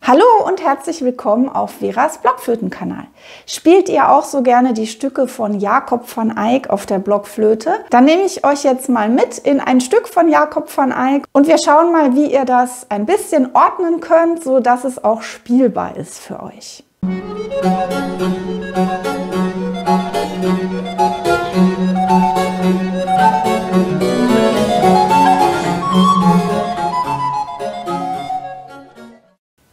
Hallo und herzlich willkommen auf Veras Blockflötenkanal. Spielt ihr auch so gerne die Stücke von Jacob van Eyck auf der Blockflöte? Dann nehme ich euch jetzt mal mit in ein Stück von Jacob van Eyck und wir schauen mal, wie ihr das ein bisschen ordnen könnt, so dass es auch spielbar ist für euch.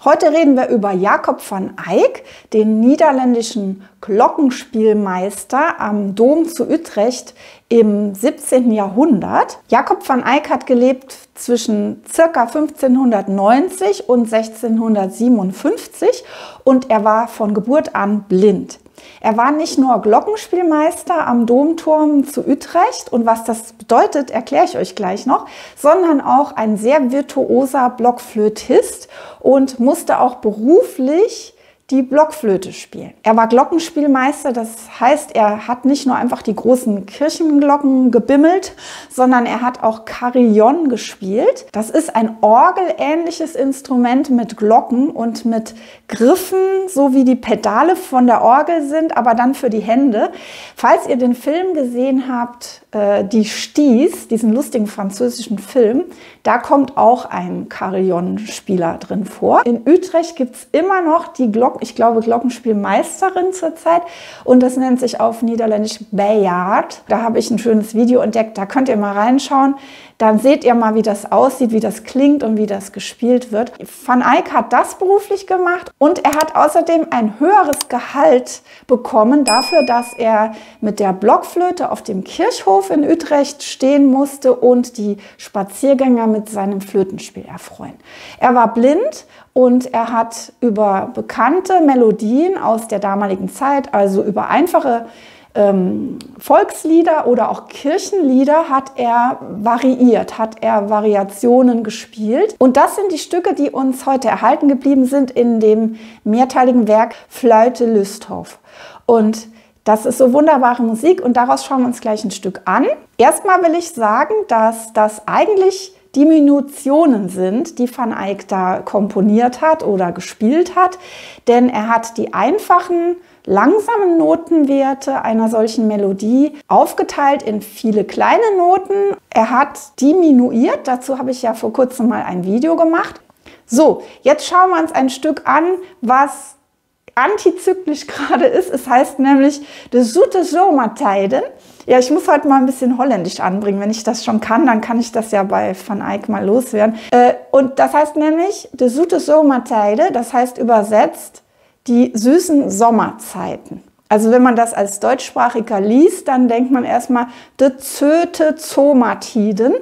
Heute reden wir über Jacob van Eyck, den niederländischen Glockenspielmeister am Dom zu Utrecht im 17. Jahrhundert. Jacob van Eyck hat gelebt zwischen ca. 1590 und 1657 und er war von Geburt an blind. Er war nicht nur Glockenspielmeister am Domturm zu Utrecht und was das bedeutet, erkläre ich euch gleich noch, sondern auch ein sehr virtuoser Blockflötist und musste auch beruflich die Blockflöte spielen. Er war Glockenspielmeister, das heißt, er hat nicht nur einfach die großen Kirchenglocken gebimmelt, sondern er hat auch Carillon gespielt. Das ist ein orgelähnliches Instrument mit Glocken und mit Griffen, so wie die Pedale von der Orgel sind, aber dann für die Hände. Falls ihr den Film gesehen habt, Die Stieß, diesen lustigen französischen Film, da kommt auch ein Carillon-Spieler drin vor. In Utrecht gibt es immer noch die Glockenspielmeisterin zurzeit und das nennt sich auf Niederländisch Bejaard. Da habe ich ein schönes Video entdeckt, da könnt ihr mal reinschauen. Dann seht ihr mal, wie das aussieht, wie das klingt und wie das gespielt wird. Van Eyck hat das beruflich gemacht und er hat außerdem ein höheres Gehalt bekommen dafür, dass er mit der Blockflöte auf dem Kirchhof in Utrecht stehen musste und die Spaziergänger mit seinem Flötenspiel erfreuen. Er war blind und er hat über bekannte Melodien aus der damaligen Zeit, also über einfache Volkslieder oder auch Kirchenlieder hat er variiert, hat er Variationen gespielt. Und das sind die Stücke, die uns heute erhalten geblieben sind in dem mehrteiligen Werk Fluite Lusthof. Und das ist so wunderbare Musik und daraus schauen wir uns gleich ein Stück an. Erstmal will ich sagen, dass das eigentlich Diminutionen sind, die Van Eyck da komponiert hat oder gespielt hat, denn er hat die einfachen langsamen Notenwerte einer solchen Melodie aufgeteilt in viele kleine Noten. Er hat diminuiert, dazu habe ich ja vor kurzem mal ein Video gemacht. So, jetzt schauen wir uns ein Stück an, was antizyklisch gerade ist. Es heißt nämlich De Zoete Zomertijden. Ja, ich muss heute mal ein bisschen Holländisch anbringen. Wenn ich das schon kann, dann kann ich das ja bei Van Eyck mal loswerden. Und das heißt nämlich De Zoete Zomertijden, das heißt übersetzt die süßen Sommerzeiten. Also wenn man das als Deutschsprachiger liest, dann denkt man erstmal de Zoete Zomertijden.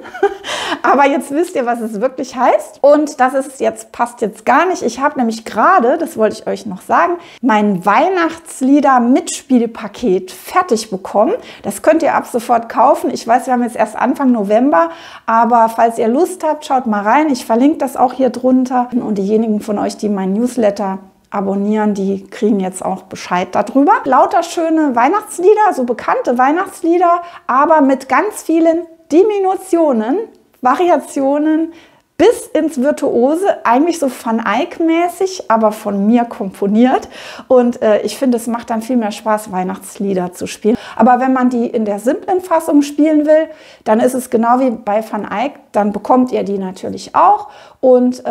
Aber jetzt wisst ihr, was es wirklich heißt. Und das ist jetzt, passt jetzt gar nicht. Ich habe nämlich gerade, das wollte ich euch noch sagen, mein Weihnachtslieder-Mitspielpaket fertig bekommen. Das könnt ihr ab sofort kaufen. Ich weiß, wir haben jetzt erst Anfang November, aber falls ihr Lust habt, schaut mal rein. Ich verlinke das auch hier drunter. Und diejenigen von euch, die mein Newsletter abonnieren, die kriegen jetzt auch Bescheid darüber. Lauter schöne Weihnachtslieder, so bekannte Weihnachtslieder, aber mit ganz vielen Diminutionen, Variationen bis ins Virtuose, eigentlich so Van Eyck-mäßig, aber von mir komponiert. Und ich finde, es macht dann viel mehr Spaß, Weihnachtslieder zu spielen. Aber wenn man die in der simplen Fassung spielen will, dann ist es genau wie bei Van Eyck, dann bekommt ihr die natürlich auch. Und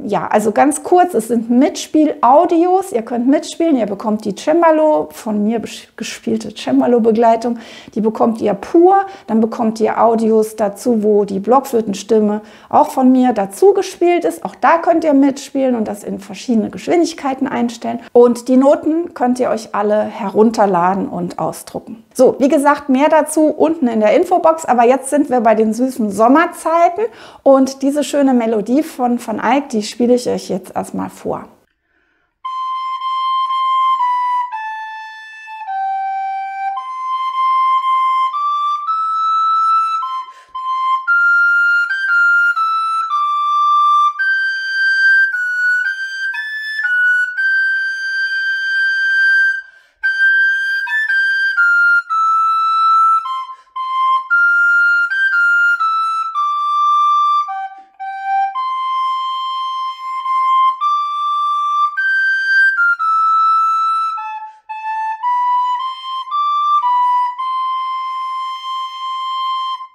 ja, also ganz kurz, es sind Mitspiel-Audios, ihr könnt mitspielen, ihr bekommt die Cembalo, von mir gespielte Cembalo-Begleitung, die bekommt ihr pur, dann bekommt ihr Audios dazu, wo die Blockflötenstimme auch von mir dazu gespielt ist. Auch da könnt ihr mitspielen und das in verschiedene Geschwindigkeiten einstellen. Und die Noten könnt ihr euch alle herunterladen und ausdrucken. So, wie gesagt, mehr dazu unten in der Infobox, aber jetzt sind wir bei den süßen Sommerzeiten und diese schöne Melodie von Van Eyck, die spiele ich euch jetzt erstmal vor.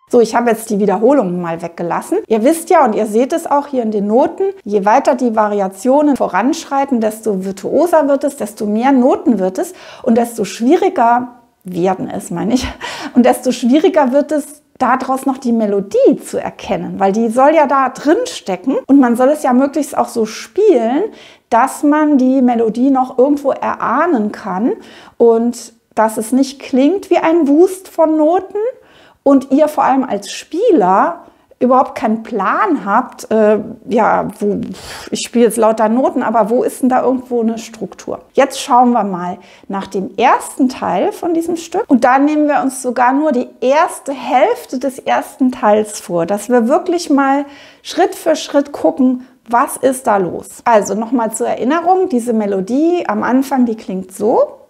So, ich habe jetzt die Wiederholungen mal weggelassen. Ihr wisst ja und ihr seht es auch hier in den Noten, je weiter die Variationen voranschreiten, desto virtuoser wird es, desto mehr Noten wird es und desto schwieriger werden es, meine ich. Und desto schwieriger wird es, daraus noch die Melodie zu erkennen, weil die soll ja da drin stecken und man soll es ja möglichst auch so spielen, dass man die Melodie noch irgendwo erahnen kann und dass es nicht klingt wie ein Wust von Noten und ihr vor allem als Spieler überhaupt keinen Plan habt, ich spiele jetzt lauter Noten, aber wo ist denn da irgendwo eine Struktur? Jetzt schauen wir mal nach dem ersten Teil von diesem Stück und da nehmen wir uns sogar nur die erste Hälfte des ersten Teils vor, dass wir wirklich mal Schritt für Schritt gucken, was ist da los? Also nochmal zur Erinnerung, diese Melodie am Anfang, die klingt so.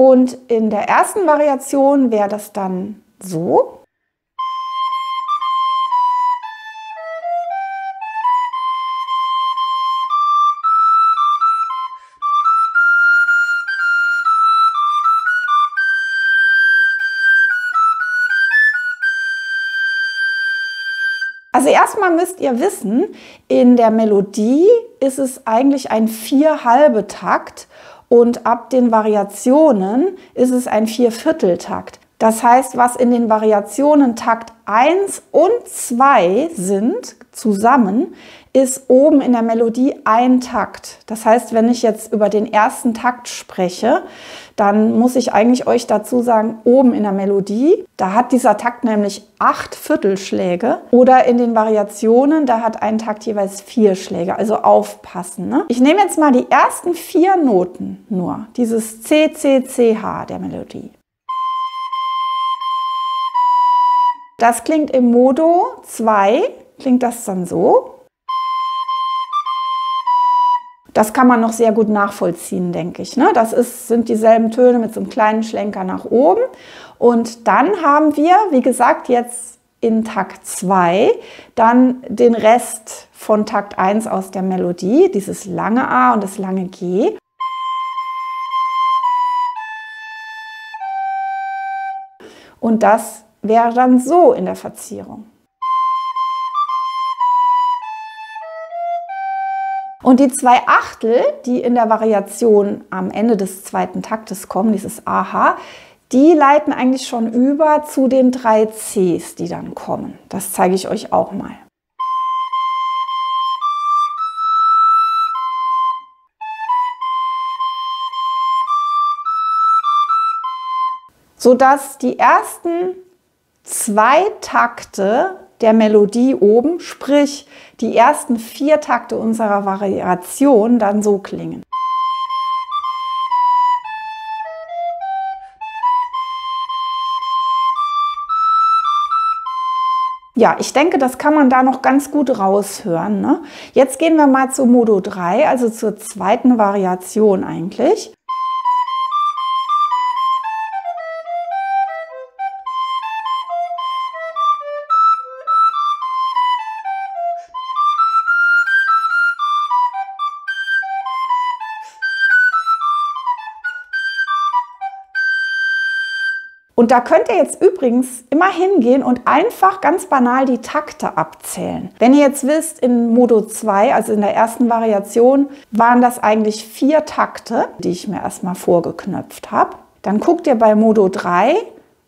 Und in der ersten Variation wäre das dann so. Also erstmal müsst ihr wissen, in der Melodie ist es eigentlich ein 4/2-Takt. Und ab den Variationen ist es ein 4/4-Takt. Das heißt, was in den Variationen Takt 1 und 2 sind, zusammen, ist oben in der Melodie ein Takt. Das heißt, wenn ich jetzt über den ersten Takt spreche, dann muss ich eigentlich euch dazu sagen, oben in der Melodie, da hat dieser Takt nämlich 8 Viertelschläge oder in den Variationen, da hat ein Takt jeweils 4 Schläge, also aufpassen. Ne? Ich nehme jetzt mal die ersten 4 Noten nur, dieses C, C, C, H der Melodie. Das klingt im Modo 2, klingt das dann so. Das kann man noch sehr gut nachvollziehen, denke ich. Ne? Das sind dieselben Töne mit so einem kleinen Schlenker nach oben. Und dann haben wir, wie gesagt, jetzt in Takt 2 dann den Rest von Takt 1 aus der Melodie, dieses lange A und das lange G. Und das wäre dann so in der Verzierung. Und die 2/8, die in der Variation am Ende des zweiten Taktes kommen, dieses AH, die leiten eigentlich schon über zu den 3 Cs, die dann kommen. Das zeige ich euch auch mal. Sodass die ersten 2 Takte der Melodie oben, sprich die ersten 4 Takte unserer Variation, dann so klingen. Ja, ich denke, das kann man da noch ganz gut raushören. Ne? Jetzt gehen wir mal zu Modo 3, also zur zweiten Variation eigentlich. Und da könnt ihr jetzt übrigens immer hingehen und einfach ganz banal die Takte abzählen. Wenn ihr jetzt wisst, in Modo 2, also in der ersten Variation, waren das eigentlich 4 Takte, die ich mir erstmal vorgeknöpft habe. Dann guckt ihr bei Modo 3,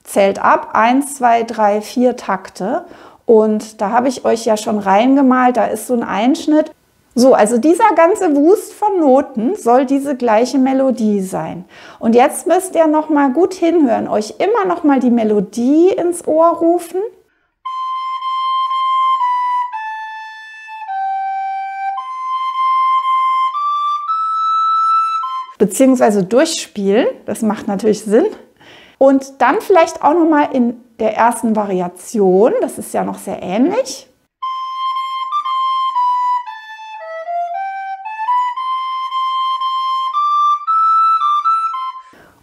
zählt ab, 1, 2, 3, 4 Takte. Und da habe ich euch ja schon reingemalt, da ist so ein Einschnitt. So, also dieser ganze Wust von Noten soll diese gleiche Melodie sein. Und jetzt müsst ihr noch mal gut hinhören, euch immer noch mal die Melodie ins Ohr rufen. Beziehungsweise durchspielen, das macht natürlich Sinn. Und dann vielleicht auch noch mal in der ersten Variation, das ist ja noch sehr ähnlich.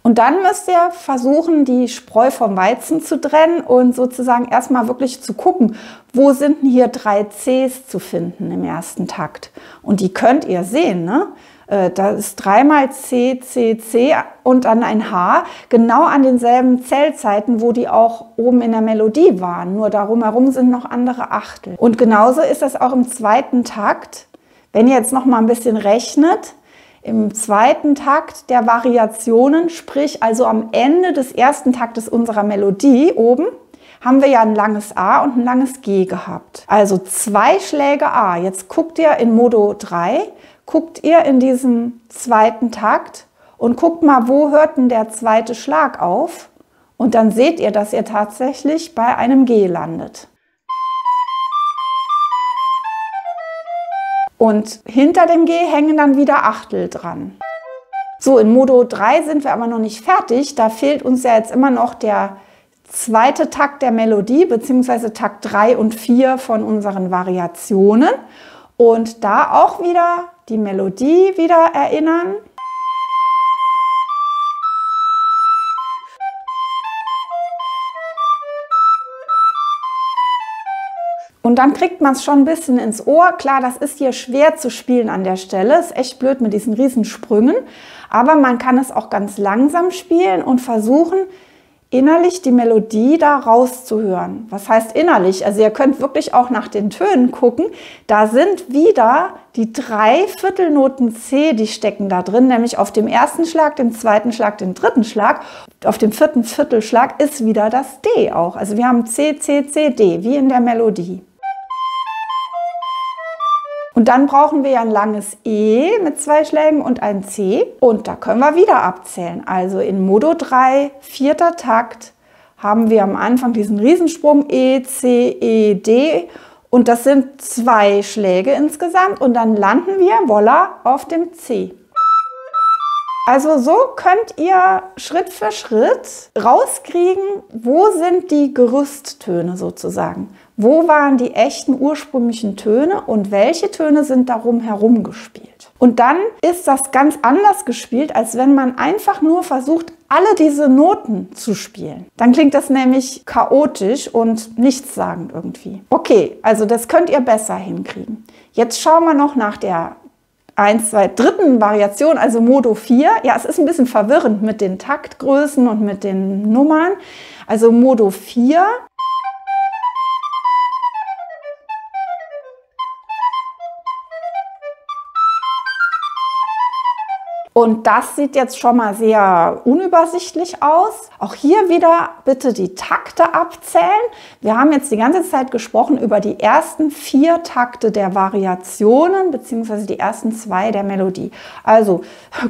Und dann müsst ihr versuchen, die Spreu vom Weizen zu trennen und sozusagen erstmal wirklich zu gucken, wo sind denn hier 3 Cs zu finden im ersten Takt. Und die könnt ihr sehen, ne? Da ist dreimal C, C, C und dann ein H, genau an denselben Zählzeiten, wo die auch oben in der Melodie waren. Nur darum herum sind noch andere Achtel. Und genauso ist das auch im zweiten Takt. Wenn ihr jetzt noch mal ein bisschen rechnet, im zweiten Takt der Variationen, sprich also am Ende des ersten Taktes unserer Melodie oben, haben wir ja ein langes A und ein langes G gehabt. Also 2 Schläge A. Jetzt guckt ihr in Modo 3, guckt ihr in diesen zweiten Takt und guckt mal, wo hört denn der zweite Schlag auf? Und dann seht ihr, dass ihr tatsächlich bei einem G landet. Und hinter dem G hängen dann wieder Achtel dran. So, in Modo 3 sind wir aber noch nicht fertig. Da fehlt uns ja jetzt immer noch der zweite Takt der Melodie, beziehungsweise Takt 3 und 4 von unseren Variationen. Und da auch wieder die Melodie wieder erinnern. Und dann kriegt man es schon ein bisschen ins Ohr. Klar, das ist hier schwer zu spielen an der Stelle. Ist echt blöd mit diesen riesen Sprüngen. Aber man kann es auch ganz langsam spielen und versuchen, innerlich die Melodie da rauszuhören. Was heißt innerlich? Also ihr könnt wirklich auch nach den Tönen gucken. Da sind wieder die 3 Viertelnoten C, die stecken da drin, nämlich auf dem ersten Schlag, dem zweiten Schlag, dem dritten Schlag. Auf dem vierten Viertelschlag ist wieder das D auch. Also wir haben C, C, C, D, wie in der Melodie. Und dann brauchen wir ja ein langes E mit 2 Schlägen und ein C. Und da können wir wieder abzählen. Also in Modo 3, 4. Takt, haben wir am Anfang diesen Riesensprung E, C, E, D. Und das sind 2 Schläge insgesamt. Und dann landen wir, voilà, auf dem C. Also so könnt ihr Schritt für Schritt rauskriegen, wo sind die Gerüsttöne sozusagen. Wo waren die echten ursprünglichen Töne und welche Töne sind darum herum gespielt. Und dann ist das ganz anders gespielt, als wenn man einfach nur versucht, alle diese Noten zu spielen. Dann klingt das nämlich chaotisch und nichtssagend irgendwie. Okay, also das könnt ihr besser hinkriegen. Jetzt schauen wir noch nach der 1, 2, dritten Variation, also Modo 4. Ja, es ist ein bisschen verwirrend mit den Taktgrößen und mit den Nummern. Also Modo 4. Und das sieht jetzt schon mal sehr unübersichtlich aus. Auch hier wieder bitte die Takte abzählen. Wir haben jetzt die ganze Zeit gesprochen über die ersten 4 Takte der Variationen bzw. die ersten 2 der Melodie. Also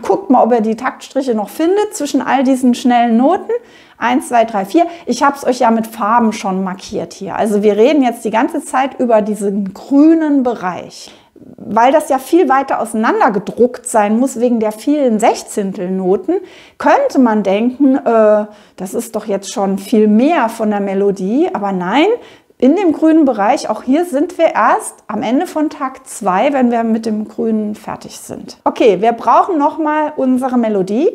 guckt mal, ob ihr die Taktstriche noch findet zwischen all diesen schnellen Noten. 1, 2, 3, 4. Ich habe es euch ja mit Farben schon markiert hier. Also wir reden jetzt die ganze Zeit über diesen grünen Bereich. Weil das ja viel weiter auseinander gedruckt sein muss wegen der vielen Sechzehntelnoten, könnte man denken, das ist doch jetzt schon viel mehr von der Melodie. Aber nein, in dem grünen Bereich, auch hier sind wir erst am Ende von Takt 2, wenn wir mit dem Grünen fertig sind. Okay, wir brauchen nochmal unsere Melodie.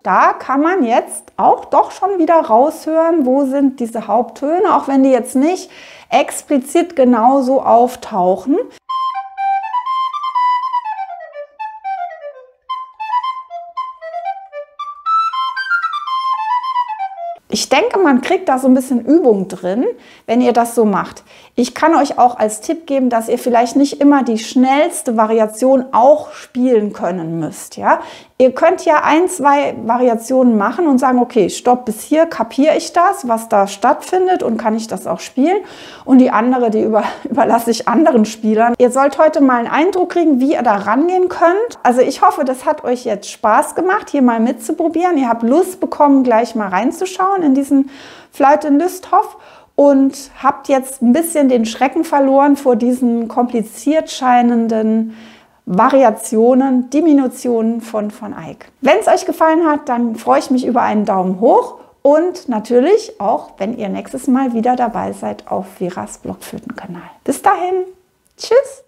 Da kann man jetzt auch doch schon wieder raushören, wo sind diese Haupttöne, auch wenn die jetzt nicht explizit genauso auftauchen. Ich denke, man kriegt da so ein bisschen Übung drin, wenn ihr das so macht. Ich kann euch auch als Tipp geben, dass ihr vielleicht nicht immer die schnellste Variation auch spielen können müsst. Ja? Ihr könnt ja 1, 2 Variationen machen und sagen, okay, stopp, bis hier kapiere ich das, was da stattfindet und kann ich das auch spielen. Und die andere, die überlasse ich anderen Spielern. Ihr sollt heute mal einen Eindruck kriegen, wie ihr da rangehen könnt. Also ich hoffe, das hat euch jetzt Spaß gemacht, hier mal mitzuprobieren. Ihr habt Lust bekommen, gleich mal reinzuschauen in diesen Flight in Listhoff. Und habt jetzt ein bisschen den Schrecken verloren vor diesen kompliziert scheinenden Variationen, Diminutionen von Eyck. Wenn es euch gefallen hat, dann freue ich mich über einen Daumen hoch und natürlich auch, wenn ihr nächstes Mal wieder dabei seid auf Veras Blockflöten-Kanal. Bis dahin, tschüss!